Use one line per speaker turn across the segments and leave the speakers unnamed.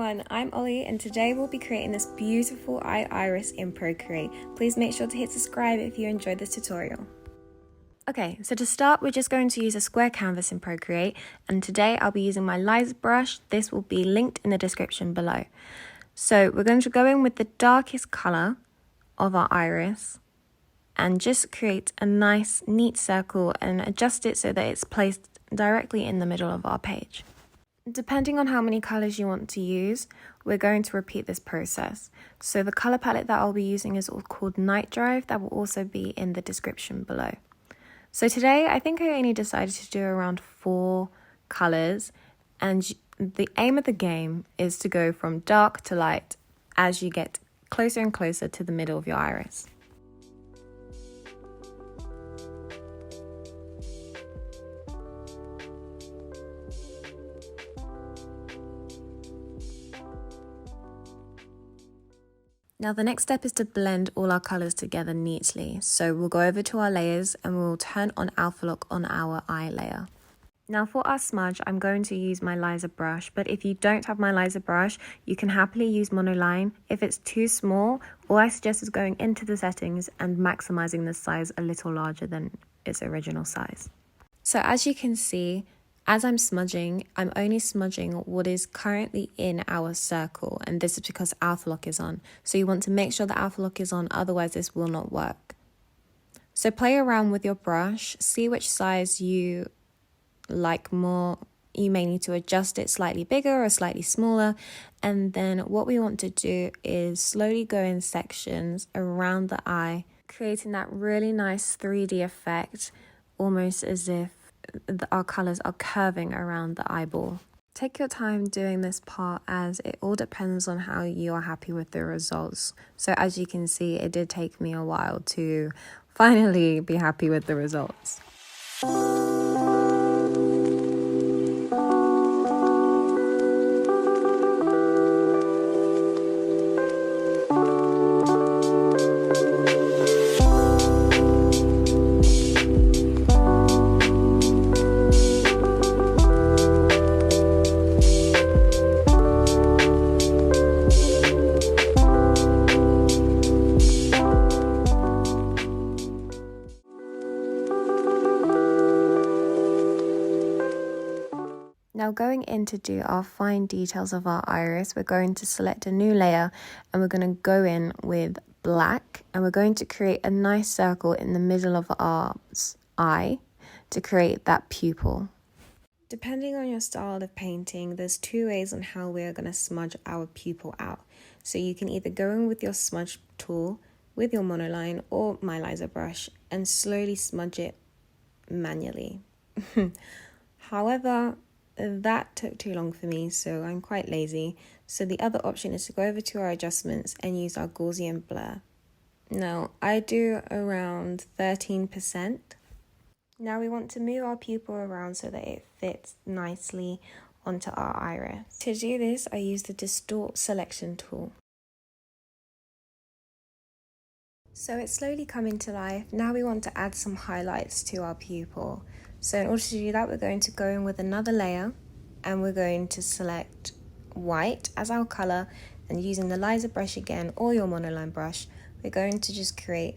everyone, I'm Ollie and today we'll be creating this beautiful eye iris in Procreate. Please make sure to hit subscribe if you enjoyed this tutorial. Okay, so to start we're just going to use a square canvas in Procreate, and today I'll be using my laser brush. This will be linked in the description below. So we're going to go in with the darkest colour of our iris and just create a nice neat circle and adjust it so that it's placed directly in the middle of our page. Depending on how many colours you want to use, we're going to repeat this process. So the colour palette that I'll be using is called Night Drive. That will also be in the description below. So today I think I only decided to do around 4 colours, and the aim of the game is to go from dark to light as you get closer and closer to the middle of your iris. Now the next step is to blend all our colours together neatly. So we'll go over to our layers and we'll turn on Alpha Lock on our eye layer. Now for our smudge, I'm going to use my laser brush, but if you don't have my laser brush, you can happily use monoline. If it's too small, all I suggest is going into the settings and maximising the size a little larger than its original size. So as you can see, as I'm smudging, I'm only smudging what is currently in our circle, and this is because Alpha Lock is on. So you want to make sure that Alpha Lock is on, otherwise this will not work. So play around with your brush, see which size you like more. You may need to adjust it slightly bigger or slightly smaller, and then what we want to do is slowly go in sections around the eye, creating that really nice 3D effect, almost as if our colours are curving around the eyeball. Take your time doing this part, as it all depends on how you are happy with the results. So as you can see, it did take me a while to finally be happy with the results. Now going in to do our fine details of our iris, we're going to select a new layer and we're going to go in with black, and we're going to create a nice circle in the middle of our eye to create that pupil. Depending on your style of painting, there's 2 ways on how we're going to smudge our pupil out. So you can either go in with your smudge tool, with your monoline or my laser brush, and slowly smudge it manually. However, that took too long for me, so I'm quite lazy. So the other option is to go over to our adjustments and use our Gaussian blur. Now I do around 13%. Now we want to move our pupil around so that it fits nicely onto our iris. To do this, I use the distort selection tool. So it's slowly coming to life. Now we want to add some highlights to our pupil. So in order to do that, we're going to go in with another layer and we're going to select white as our colour, and using the laser brush again or your monoline brush, we're going to just create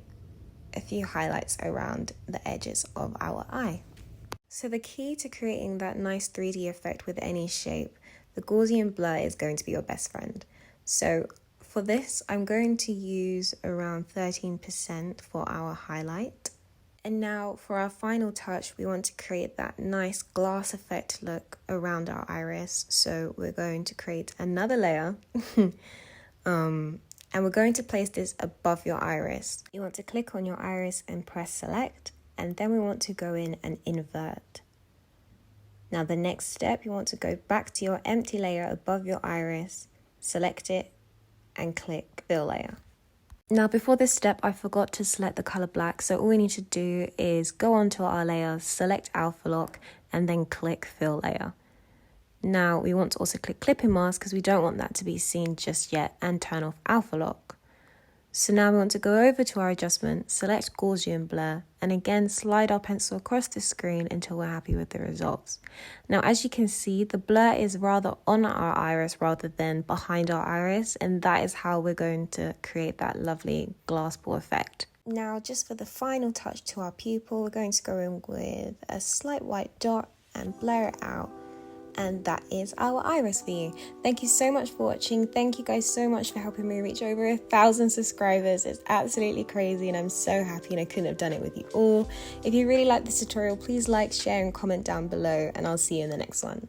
a few highlights around the edges of our eye. So the key to creating that nice 3D effect with any shape, the Gaussian blur is going to be your best friend. So for this, I'm going to use around 13% for our highlight. And now for our final touch, we want to create that nice glass effect look around our iris. So we're going to create another layer and we're going to place this above your iris. You want to click on your iris and press select, and then we want to go in and invert. Now the next step, you want to go back to your empty layer above your iris, select it and click fill layer. Now before this step, I forgot to select the color black, so all we need to do is go onto our layer, select Alpha Lock, and then click fill layer. Now we want to also click clipping mask because we don't want that to be seen just yet, and turn off Alpha Lock. So now we want to go over to our adjustment, select Gaussian blur, and again slide our pencil across the screen until we're happy with the results. Now as you can see, the blur is rather on our iris rather than behind our iris, and that is how we're going to create that lovely glass ball effect. Now just for the final touch to our pupil, we're going to go in with a slight white dot and blur it out. And that is our iris for you. Thank you so much for watching. Thank you guys so much for helping me reach over 1,000 subscribers. It's absolutely crazy and I'm so happy, and I couldn't have done it with you all. If you really like this tutorial, please like, share and comment down below, and I'll see you in the next one.